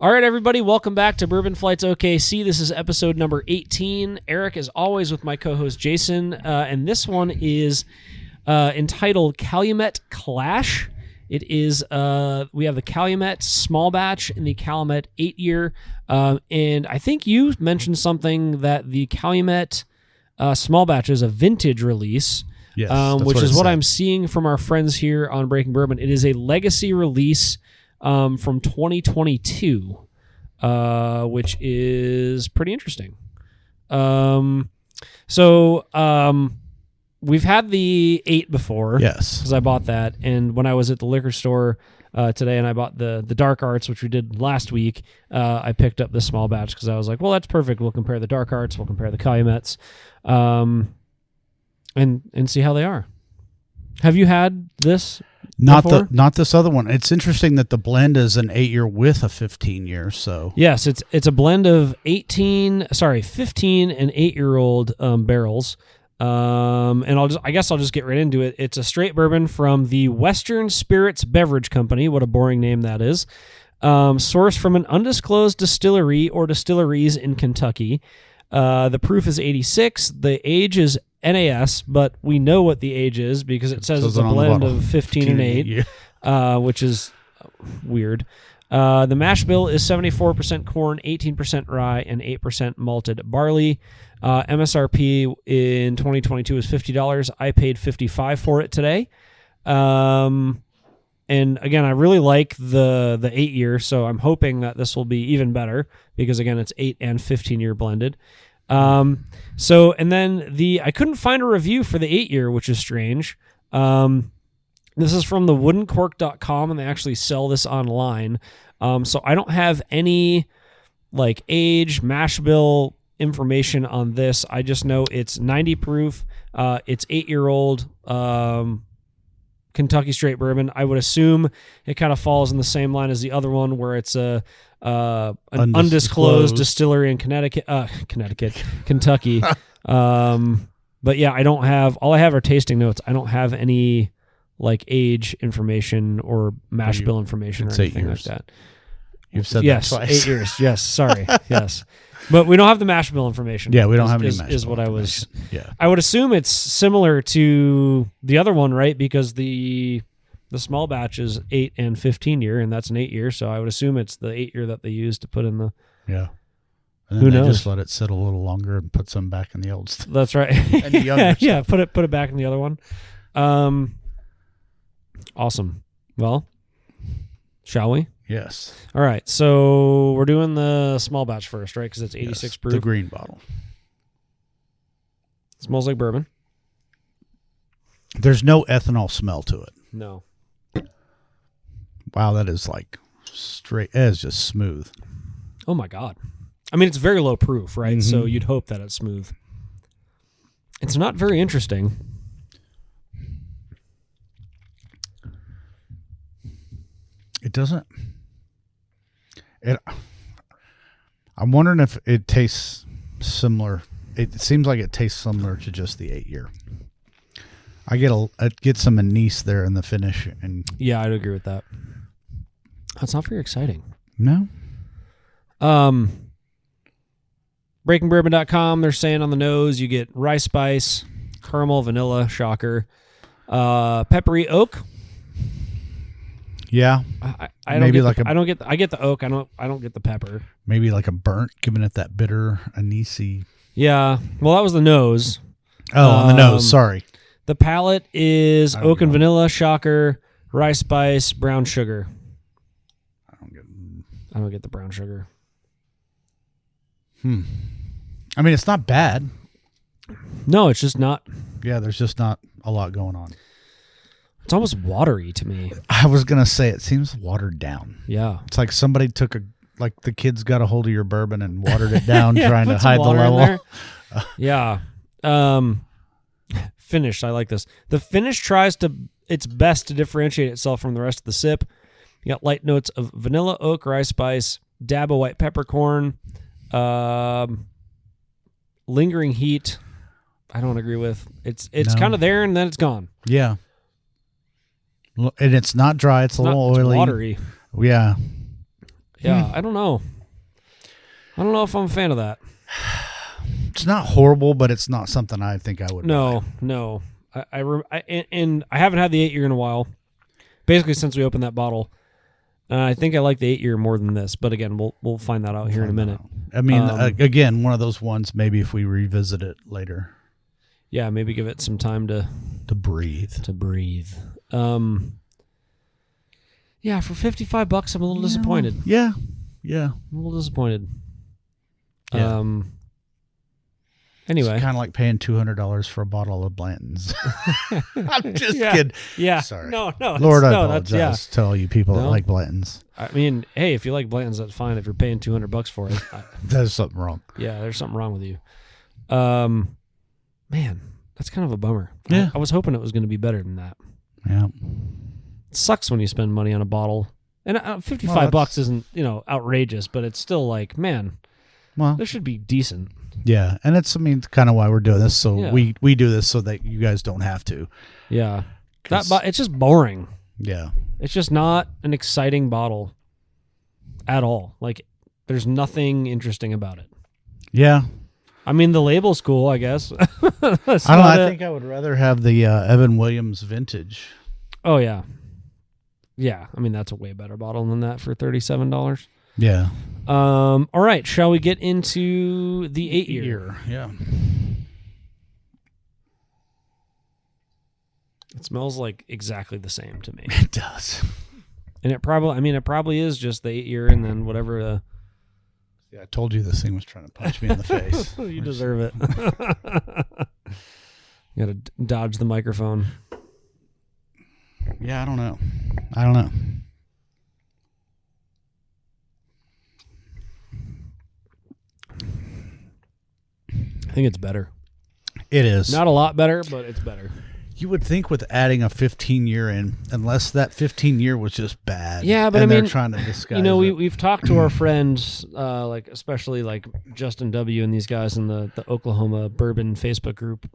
All right, everybody, welcome back to Bourbon Flights OKC. This is episode number 18. Eric, as always, with my co-host Jason, and this one is entitled Calumet Clash. It is, we have the Calumet Small Batch and the Calumet 8-year, and I think you mentioned something that the Calumet Small Batch is a vintage release, yes, which is what I'm seeing from our friends here on Breaking Bourbon. It is a legacy release from 2022, which is pretty interesting. We've had the 8 before. Yes. Because I bought that. And when I was at the liquor store today and I bought the Dark Arts, which we did last week, I picked up this small batch because I was like, well, that's perfect. We'll compare the Dark Arts. We'll compare the Calumets and see how they are. Have you had this before? Not this other one. It's interesting that the blend is an 8-year with a 15-year. So yes, it's a blend of 15 and 8-year-old barrels. And I guess I'll just get right into it. It's a straight bourbon from the Western Spirits Beverage Company. What a boring name that is. Sourced from an undisclosed distillery or distilleries in Kentucky. The proof is 86. The age is NAS, but we know what the age is because it says it's a blend of 15 and 8, which is weird. The mash bill is 74% corn, 18% rye, and 8% malted barley. MSRP in 2022 is $50. I paid $55 for it today. And again, I really like the 8-year, so I'm hoping that this will be even better because again, it's 8 and 15-year blended. And then I couldn't find a review for the 8-year, which is strange. This is from the woodencork.com, and they actually sell this online. So I don't have any like age, mash bill information on this. I just know it's 90 proof. It's 8-year-old Kentucky straight bourbon. I would assume it kind of falls in the same line as the other one, where it's an undisclosed distillery in Kentucky. But yeah, all I have are tasting notes. I don't have any like age information or mash bill information or anything like that. You've said yes, that twice. 8 years. Yes, sorry. Yes. But we don't have the mash bill information. Yeah, we don't have any mash bill is what I was. Yeah. I would assume it's similar to the other one, right? Because the small batch is 8 and 15-year, and that's an 8-year. So I would assume it's the 8-year that they use to put in the. Yeah. And then Who they knows? just let it sit a little longer and put some back in the old stuff. That's right. And the younger yeah, put it back in the other one. Awesome. Well, shall we? Yes. All right. So we're doing the small batch first, right? Because it's 86 proof. The green bottle. Smells like bourbon. There's no ethanol smell to it. No. Wow, that is like straight. It is just smooth. Oh my God. I mean, it's very low proof, right? Mm-hmm. So you'd hope that it's smooth. It's not very interesting. It doesn't. I'm wondering if it tastes similar. It seems like it tastes similar to just the 8-year. I get some anise there in the finish, and Yeah, I'd agree with that. That's not very exciting. no. BreakingBourbon.com, they're saying on the nose you get rye spice, caramel, vanilla, shocker, peppery oak. Yeah, I don't maybe get like I get the oak. I don't get the pepper. maybe like a burnt, giving it that bitter anisey. Yeah. Well, that was the nose. Oh, on the nose. Sorry. The palate is I don't oak and know. vanilla, shocker, rye spice, brown sugar. I don't get the brown sugar. I mean, it's not bad. No, it's just not. Yeah, there's just not a lot going on. It's almost watery to me. I was gonna say it seems watered down. Yeah. It's like somebody took like the kids got a hold of your bourbon and watered it down, trying to put some hide the water in level. there. Yeah. Finish. I like this. The finish tries its best to differentiate itself from the rest of the sip. You got light notes of vanilla, oak, rye spice, dab of white peppercorn, lingering heat. I don't agree with. It's kind of there and then it's gone. Yeah. And it's not dry. It's a little oily. It's watery. Yeah. Yeah, I don't know. I don't know if I'm a fan of that. It's not horrible, but it's not something I think I would buy. No. And I haven't had the 8 year in a while. Basically, since we opened that bottle. I think I like the 8 year more than this, but again, we'll find that out here in a minute. I mean, again, one of those ones. Maybe if we revisit it later. Yeah, maybe give it some time to breathe. Yeah, for $55, I'm a little disappointed. Yeah. I'm a little disappointed. Yeah. Anyway, it's kind of like paying $200 for a bottle of Blanton's. I'm just kidding. Yeah. Sorry. No. Lord, I apologize to all you people that like Blanton's. I mean, hey, if you like Blanton's, that's fine. If you're paying $200 for it, there's something wrong. Yeah, there's something wrong with you. Man, that's kind of a bummer. Yeah. I was hoping it was going to be better than that. Yeah. It sucks when you spend money on a bottle. And $55 isn't, outrageous, but it's still like, man, this should be decent. Yeah, and it's kind of why we're doing this. So we do this so that you guys don't have to. Yeah. It's just boring. Yeah. It's just not an exciting bottle at all. Like, there's nothing interesting about it. Yeah. I mean, the label's cool, I guess. I don't know. I think I would rather have the Evan Williams vintage. Oh, yeah. Yeah. I mean, that's a way better bottle than that for $37. Yeah. All right. Shall we get into the 8 year? Yeah. It smells like exactly the same to me. It does. And it probably is just the 8 year and then whatever. Yeah, I told you this thing was trying to punch me in the face. You deserve it. You got to dodge the microphone. Yeah, I don't know. I think it's better. It is. Not a lot better, but it's better. You would think with adding a 15-year in, unless that 15-year was just bad. Yeah, but they're trying to disguise we've talked to our friends, especially like Justin W. and these guys in the Oklahoma Bourbon Facebook group,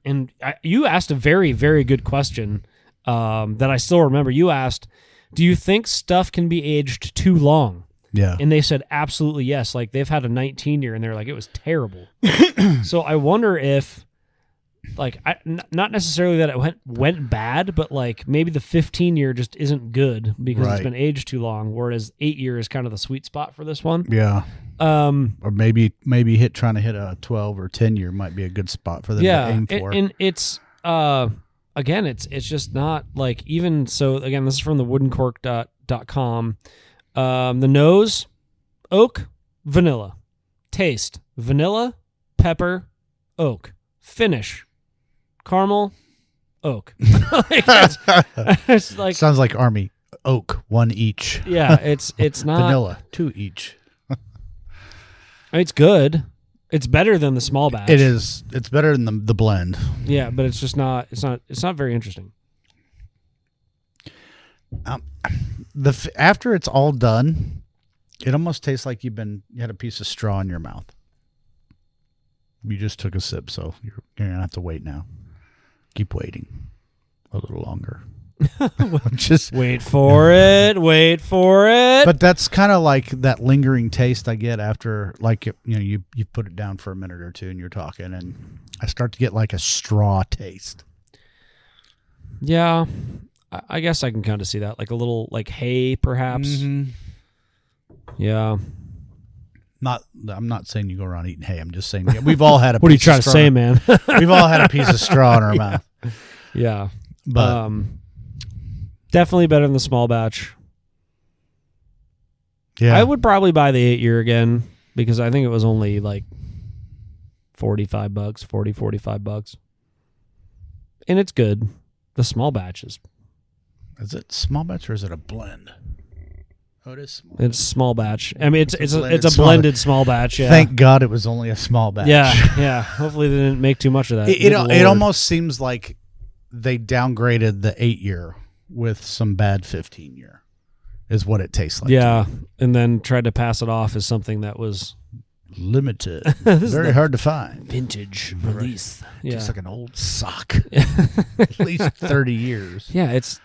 and you asked a very, very good question that I still remember. You asked, "Do you think stuff can be aged too long?" Yeah. And they said absolutely yes. Like they've had a 19-year and they're like, it was terrible. So I wonder if, not necessarily that it went bad, but like maybe the 15-year just isn't good because it's been aged too long, whereas 8-year is kind of the sweet spot for this one. Yeah. Or maybe trying to hit a 12 or 10-year might be a good spot for them to aim for. And it's again, it's just not like, even so. Again, this is from the woodencork.com. The nose, oak, vanilla. Taste, vanilla, pepper, oak. Finish, caramel, oak. It's like, sounds like Army. Oak, 1 each. Yeah, it's not vanilla, 2 each. It's good. It's better than the small batch. It is. It's better than the blend. Yeah, but it's just not. It's not very interesting. After it's all done, it almost tastes like you had a piece of straw in your mouth. You just took a sip, so you're gonna have to wait now. Keep waiting a little longer. Just wait for it. But that's kind of like that lingering taste I get after, like, you put it down for a minute or two and you're talking, and I start to get like a straw taste. Yeah, I guess I can kind of see that, like a little like hay, perhaps. Mm-hmm. Yeah. I'm not saying you go around eating hay. I'm just saying we've all had a. What are you trying to say, man? We've all had a piece of straw in our mouth. Yeah, but definitely better than the small batch. Yeah, I would probably buy the 8-year again because I think it was only like $45, and it's good. The small batch is it small batch or is it a blend? Oh, it is small. It's small batch. I mean, it's a blended small batch. Yeah. Thank God it was only a small batch. Yeah. Hopefully they didn't make too much of that. It almost seems like they downgraded the 8-year with some bad 15-year, is what it tastes like. Yeah, and then tried to pass it off as something that was limited, very hard to find, vintage release. Yeah, just like an old sock, at least 30 years. Yeah, it's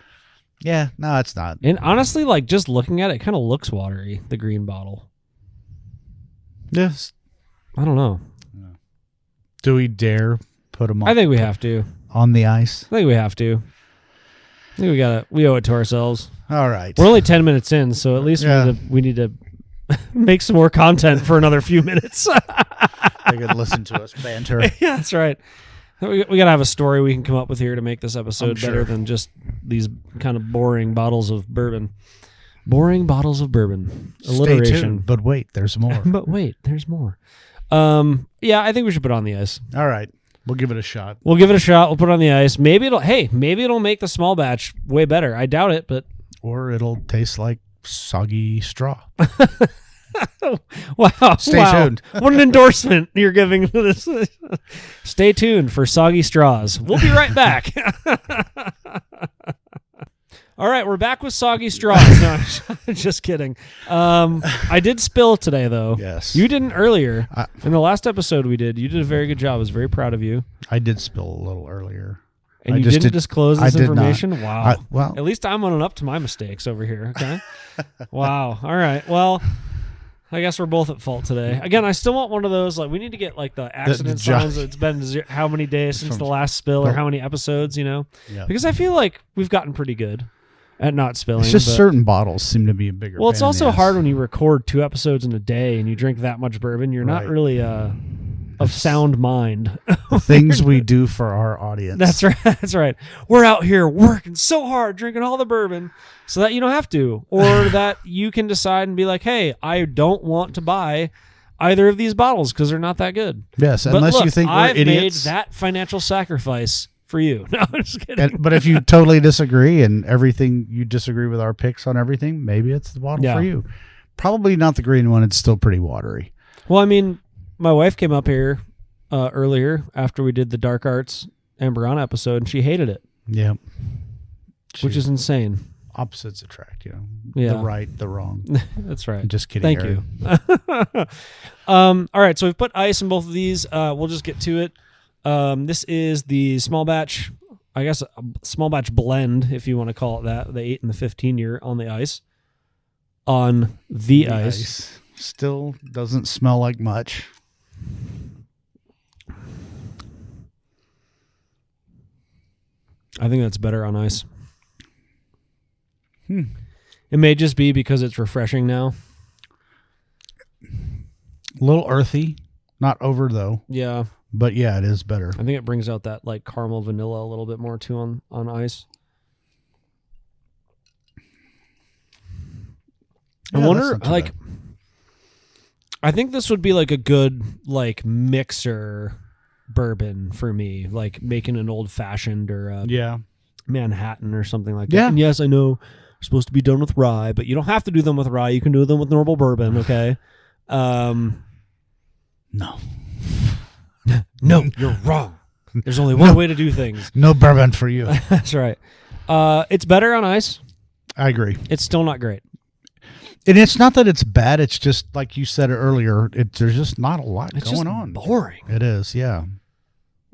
Yeah, no, it's not. And honestly, like just looking at it, it kind of looks watery, the green bottle. Yes. I don't know. Do we dare put them on? I think we have to. On the ice? I think we have to. I think we owe it to ourselves. All right. We're only 10 minutes in, so at least we need to make some more content for another few minutes. They could listen to us banter. Yeah, that's right. We got to have a story we can come up with here to make this episode better sure. than just these kind of boring bottles of bourbon. Boring bottles of bourbon. Alliteration. Stay tuned, but wait, there's more. But wait, there's more. Yeah, I think we should put it on the ice. All right. We'll give it a shot. We'll give it a shot. We'll put it on the ice. Maybe it'll make the small batch way better. I doubt it, but Or it'll taste like soggy straw. wow. Stay tuned. What an endorsement you're giving to this. Stay tuned for Soggy Straws. We'll be right back. All right, we're back with Soggy Straws. No, I'm just kidding. I did spill today, though. Yes. You didn't earlier. In the last episode we did, you did a very good job. I was very proud of you. I did spill a little earlier. And you didn't disclose this information? Not. Wow. Well, at least I'm owning up to my mistakes over here, okay? Wow. All right. Well, I guess we're both at fault today. Again, I still want one of those. Like, we need to get like the accident signs. It's been how many days since the last spill, or how many episodes, Yeah. Because I feel like we've gotten pretty good at not spilling. It's just certain bottles seem to be a bigger. Well, it's also hard when you record 2 episodes in a day and you drink that much bourbon. You're not really of sound mind. Things we do for our audience. That's right. That's right. We're out here working so hard, drinking all the bourbon, so that you don't have to, or that you can decide and be like, "Hey, I don't want to buy either of these bottles because they're not that good." Yes, but unless look, you think we're I've idiots. made that financial sacrifice for you. No, I'm just kidding. But if you totally disagree and everything you disagree with our picks on everything, maybe it's the bottle for you. Probably not the green one. It's still pretty watery. Well, I mean, my wife came up here earlier after we did the Dark Arts Amberana episode, and she hated it. Yeah. Which is insane. Opposites attract, Yeah. The right, the wrong. That's right. I'm just kidding. Thank you. All right, so we've put ice in both of these. We'll just get to it. This is the small batch, I guess a small batch blend, if you want to call it that, the 8 and the 15 year on the ice. On the ice. Still doesn't smell like much. I think that's better on ice. It may just be because it's refreshing now. A little earthy, not over though. Yeah. But yeah, it is better. I think it brings out that like caramel vanilla a little bit more too on ice. I wonder, like, I think this would be like a good like mixer bourbon for me, like making an old fashioned or a Manhattan or something like that. Yeah. And yes, I know we're supposed to be done with rye, but you don't have to do them with rye. You can do them with normal bourbon. Okay. No, you're wrong. There's only one way to do things. No bourbon for you. That's right. It's better on ice. I agree. It's still not great. And it's not that it's bad. It's just like you said earlier. There's just not a lot going on. Boring. It is, yeah.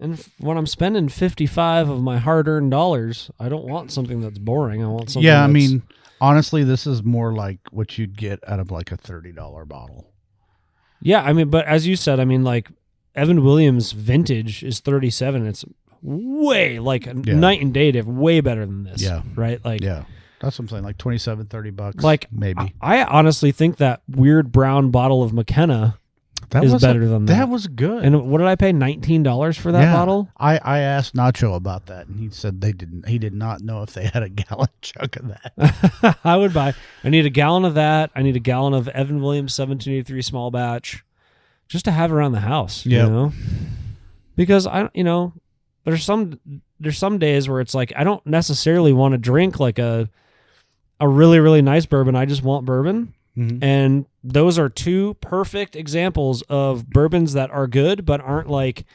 And when I'm spending 55 of my hard-earned dollars, I don't want something that's boring. I want something. Yeah, I mean, honestly, this is more like what you'd get out of like a $30 bottle. Yeah, I mean, but as you said, I mean, like Evan Williams vintage is 37. It's way like night and day diff, way better than this. Yeah. Right? Like, yeah. That's what I'm saying, like $27-$30. Like, maybe. I honestly think that weird brown bottle of McKenna is better than that. That was good. And what did I pay? $19 for that bottle? I asked Nacho about that, and he said he did not know if they had a gallon jug of that. I would buy. I need a gallon of that. I need a gallon of Evan Williams 1783 small batch, just to have around the house. Yep. You know, because there's some days where it's like I don't necessarily want to drink like a really, really nice bourbon. I just want bourbon. Mm-hmm. And those are 2 perfect examples of bourbons that are good, but aren't like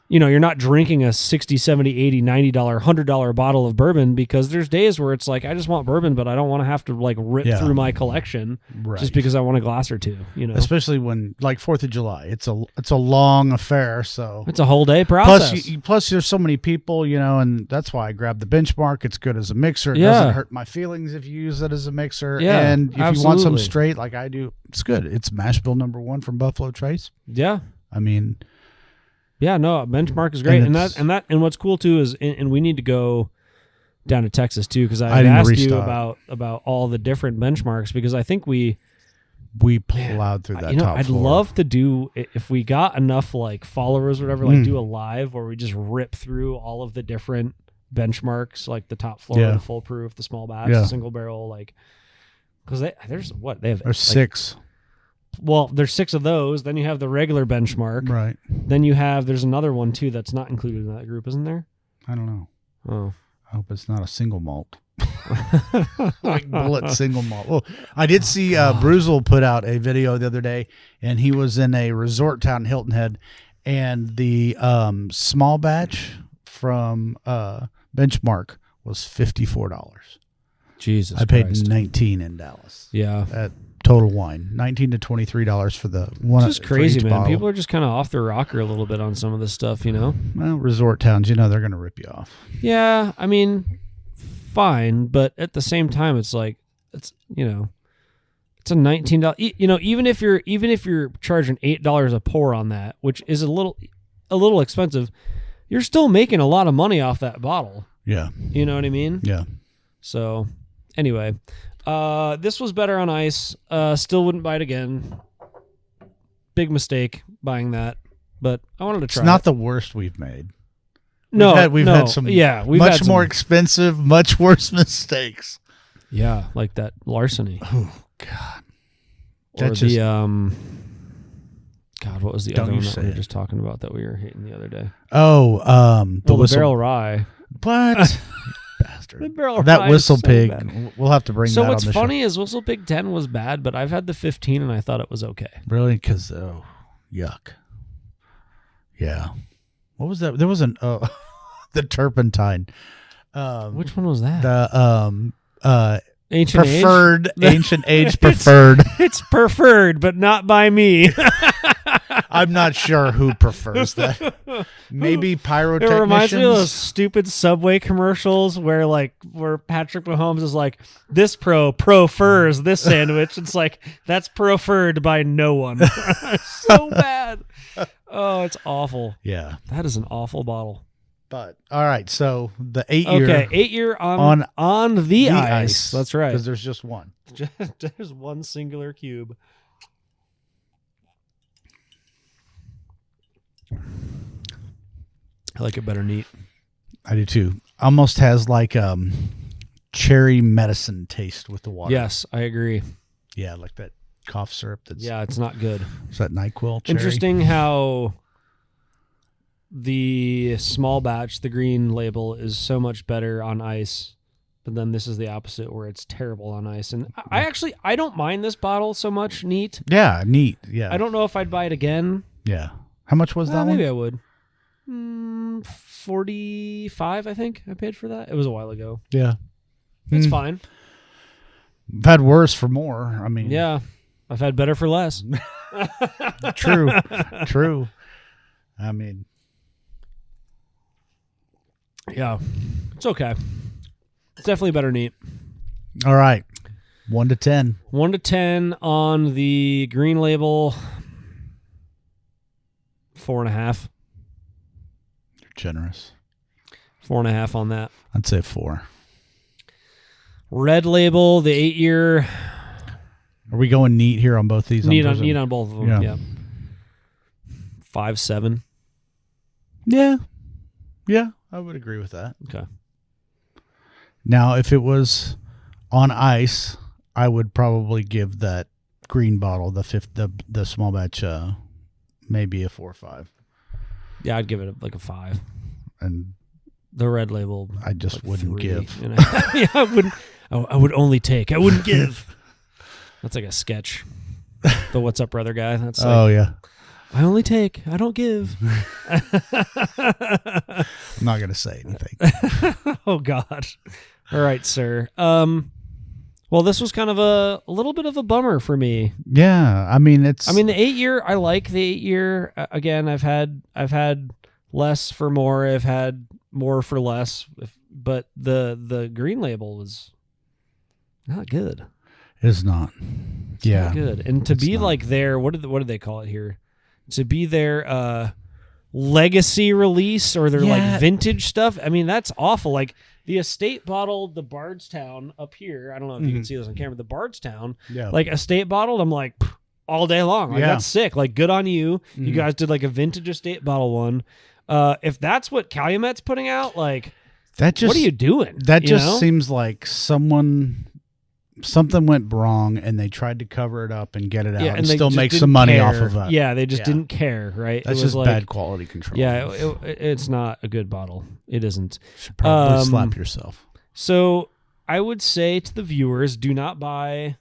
you're not drinking a $60, $70, $80, $90, $100 bottle of bourbon, because there's days where it's like, I just want bourbon, but I don't want to have to like rip through my collection just because I want a glass or two, Especially when like 4th of July, it's a long affair. So it's a whole day process. Plus there's so many people, and that's why I grabbed the Benchmark. It's good as a mixer. It doesn't hurt my feelings if you use it as a mixer. Yeah, and if you want some straight like I do, it's good. It's mash bill #1 from Buffalo Trace. Yeah. I mean, yeah, no, Benchmark is great, and what's cool too is, and we need to go down to Texas too, because I asked you about all the different Benchmarks, because I think we plowed through that. I'd love to do, if we got enough like followers or whatever, like do a live where we just rip through all of the different Benchmarks, like the top floor, the full proof, the small batch, the single barrel, like, because there's 6. Well, there's 6 of those. Then you have the regular Benchmark. Right. Then there's another one too that's not included in that group, isn't there? I don't know. Oh. I hope it's not a single malt. Like bullet single malt. Well, I did see Bruzel put out a video the other day, and he was in a resort town in Hilton Head, and the small batch from Benchmark was $54. Jesus I paid Christ. $19 in Dallas. Yeah. At Total Wine, $19 to $23 for the one. It's just crazy, man. Bottle. People are just kind of off their rocker a little bit on some of this stuff, Well, resort towns, they're going to rip you off. Yeah, I mean, fine, but at the same time, it's like it's a $19. Even if you're charging $8 a pour on that, which is a little expensive, you're still making a lot of money off that bottle. Yeah, you know what I mean. Yeah. So, anyway. This was better on ice. Still wouldn't buy it again. Big mistake buying that, but I wanted to try. It's not the worst we've made. We've had some much more expensive, much worse mistakes. Yeah, like that larceny. Oh God. Or God, what was the other one that we were just talking about that we were hating the other day? Oh, the barrel rye. What? Bastard. That Whistle so Pig. Bad. We'll have to bring that on the show. So what's funny is Whistle Pig 10 was bad, but I've had the 15 and I thought it was okay. Really? Because, yuck. Yeah. What was that? There was the turpentine. Which one was that? The Ancient preferred, age? ancient age preferred. It's preferred, but not by me. I'm not sure who prefers that. Maybe pyrotechnicians. It reminds me of those stupid Subway commercials where Patrick Mahomes is like, this prefers this sandwich. It's like, that's preferred by no one. So bad. Oh, it's awful. Yeah. That is an awful bottle. But all right, so the 8-year. Okay, 8-year on the ice. That's right. Because there's just one. There's one singular cube. I like it better neat. I do too. Almost has like cherry medicine taste with the water. Yes, I agree. Yeah, like that cough syrup. It's not good. Is that NyQuil cherry? Interesting how the small batch, the green label, is so much better on ice, but then this is the opposite where it's terrible on ice. And I don't mind this bottle so much. Neat. Yeah, neat. Yeah. I don't know if I'd buy it again. Yeah. How much was that one? Maybe I would. 45, I think I paid for that. It was a while ago. Yeah. It's fine. I've had worse for more. I mean, yeah, I've had better for less. True. I mean, yeah, it's okay. It's definitely better neat. All right. 1 to 10. 1 to 10 on the green label. 4.5. You're generous. 4.5 on that. I'd say 4. Red label, the 8-year. Are we going neat here on both these? Neat on both of them. Yeah. 5.7. Yeah, I would agree with that. Okay. Now, if it was on ice, I would probably give that green bottle, the small batch, maybe a 4 or 5. Yeah, I'd give it like a 5. And the red label, I just wouldn't 3, give. You know? Yeah, I wouldn't. I would only take. I wouldn't give. That's like a sketch. The What's Up Brother guy. That's like, oh yeah. I only take. I don't give. I'm not going to say anything. Oh, God. All right, sir. Well, this was kind of a little bit of a bummer for me. Yeah, I mean, the 8-year, I like the 8-year. Again, I've had less for more. I've had more for less. But the green label was not good. It's not. Yeah. Not good. And to be like their, what did they call it here? To be their legacy release or their like vintage stuff. I mean, that's awful. Like the estate bottled, the Bardstown up here. I don't know if you can see this on camera. The Bardstown, like estate bottled. I'm like all day long. Like that's sick. Like good on you. You guys did like a vintage estate bottle one. If that's what Calumet's putting out, like that just, what are you doing? That just seems like something went wrong and they tried to cover it up and get it out and still make some money off of it. Yeah, they just didn't care, right? That's just bad quality control. Yeah, it's not a good bottle. It isn't. Should probably slap yourself. So I would say to the viewers, do not buy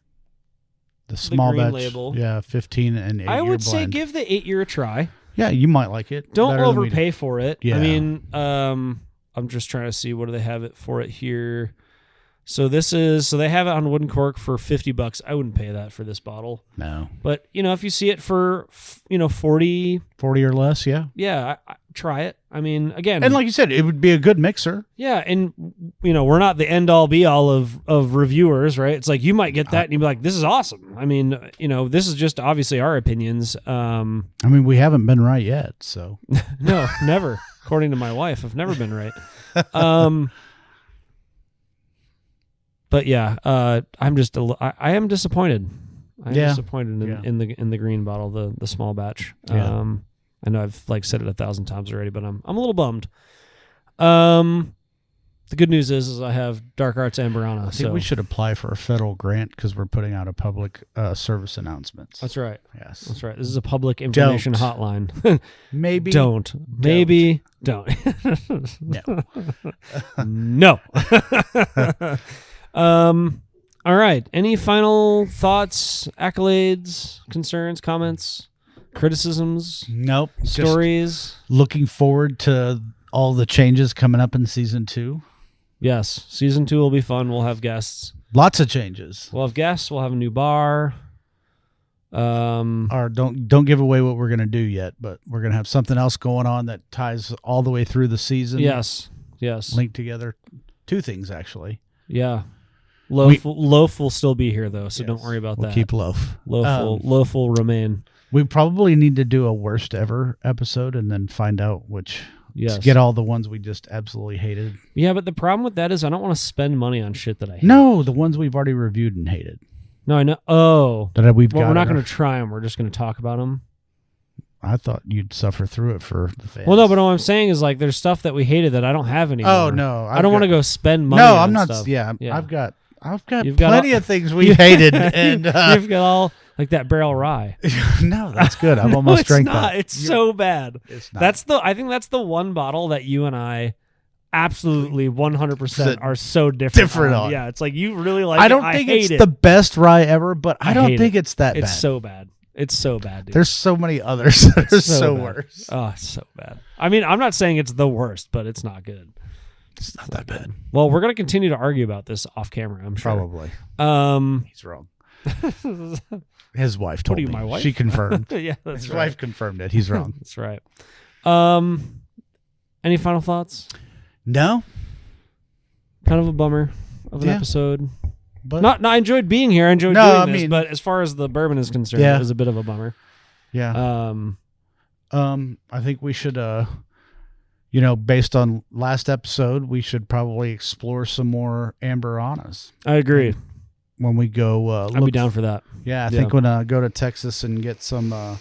the small green batch label. Yeah, 15 and 8-year I would blend. say give the 8-year a try. Yeah, you might like it. Don't overpay for it. Yeah. I mean, I'm just trying to see what do they have it for it here. So they have it on wooden cork for $50. I wouldn't pay that for this bottle. No. But, if you see it for, 40 or less, yeah. Yeah, try it. I mean, again. And like you said, it would be a good mixer. Yeah, and, we're not the end-all, be-all of reviewers, right? It's like you might get that and you'd be like, this is awesome. I mean, this is just obviously our opinions. I mean, we haven't been right yet, so. No, never. According to my wife, I've never been right. But yeah, I am disappointed. I'm disappointed in the green bottle, the small batch. Yeah. I know I've said it 1,000 times already, but I'm a little bummed. The good news is I have Dark Arts Amberana. I think we should apply for a federal grant because we're putting out a public service announcements. That's right. Yes, that's right. This is a public information hotline. Maybe don't. Maybe don't. No. All right. Any final thoughts, accolades, concerns, comments, criticisms? Nope. Stories? Just looking forward to all the changes coming up in season 2. Yes. Season 2 will be fun. We'll have guests. Lots of changes. We'll have guests. We'll have a new bar. Or don't give away what we're going to do yet, but we're going to have something else going on that ties all the way through the season. Yes. Linked together. 2 things, actually. Yeah. Loaf will still be here, though, so don't worry about that. We'll keep Loaf. Loaf will remain. We probably need to do a worst ever episode and then find out which. Yes. Get all the ones we just absolutely hated. Yeah, but the problem with that is I don't want to spend money on shit that I hate. No, the ones we've already reviewed and hated. No, I know. Oh. We're not going to try them. We're just going to talk about them. I thought you'd suffer through it for the fans. Well, no, but what I'm saying is there's stuff that we hated that I don't have anymore. Oh, no. I don't want to go spend money on stuff. No, I'm not. Yeah, I've got You've plenty of things we hated. And you've got all like that barrel rye. No, that's good. I've almost drank that. It's so bad. It's not. I think that's the one bottle that you and I absolutely 100% are so different on. Yeah, it's like you really like I don't think it's the best rye ever, but I don't think it's that bad. It's so bad. It's so bad, dude. There's so many others that are so worse. Oh, it's so bad. I mean, I'm not saying it's the worst, but it's not good. It's not that bad. Well, we're going to continue to argue about this off camera, I'm sure. Probably. He's wrong. His wife told me. My wife? She confirmed. Yeah, that's His right. wife confirmed it. He's wrong. That's right. Any final thoughts? No. Kind of a bummer of an episode. But I enjoyed being here. I enjoyed doing this, but as far as the bourbon is concerned, it was a bit of a bummer. Yeah. I think we should based on last episode, we should probably explore some more Amberanas. I agree. When we go I'd be down for that. Yeah, I think when I go to Texas and get some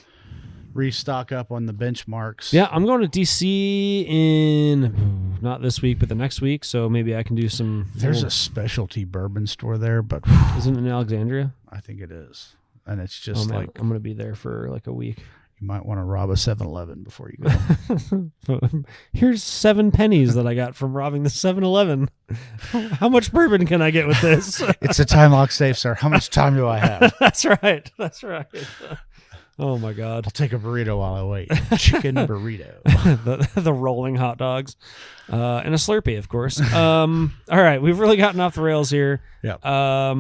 restock up on the benchmarks. Yeah, I'm going to DC in not this week, but the next week. So maybe I can do some. There's a specialty bourbon store there, but isn't it in Alexandria? I think it is, and it's just I'm going to be there for like a week. You might want to rob a 7-Eleven before you go. Here's 7 pennies that I got from robbing the 7-Eleven. How much bourbon can I get with this? It's a time lock safe, sir. How much time do I have? That's right. Oh my God. I'll take a burrito while I wait. Chicken burrito. the rolling hot dogs. And a Slurpee, of course. All right. We've really gotten off the rails here. Yeah.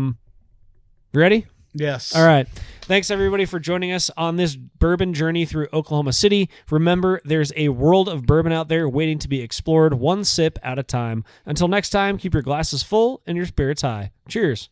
Ready? Yes. All right. Thanks, everybody, for joining us on this bourbon journey through Oklahoma City. Remember, there's a world of bourbon out there waiting to be explored, one sip at a time. Until next time, keep your glasses full and your spirits high. Cheers.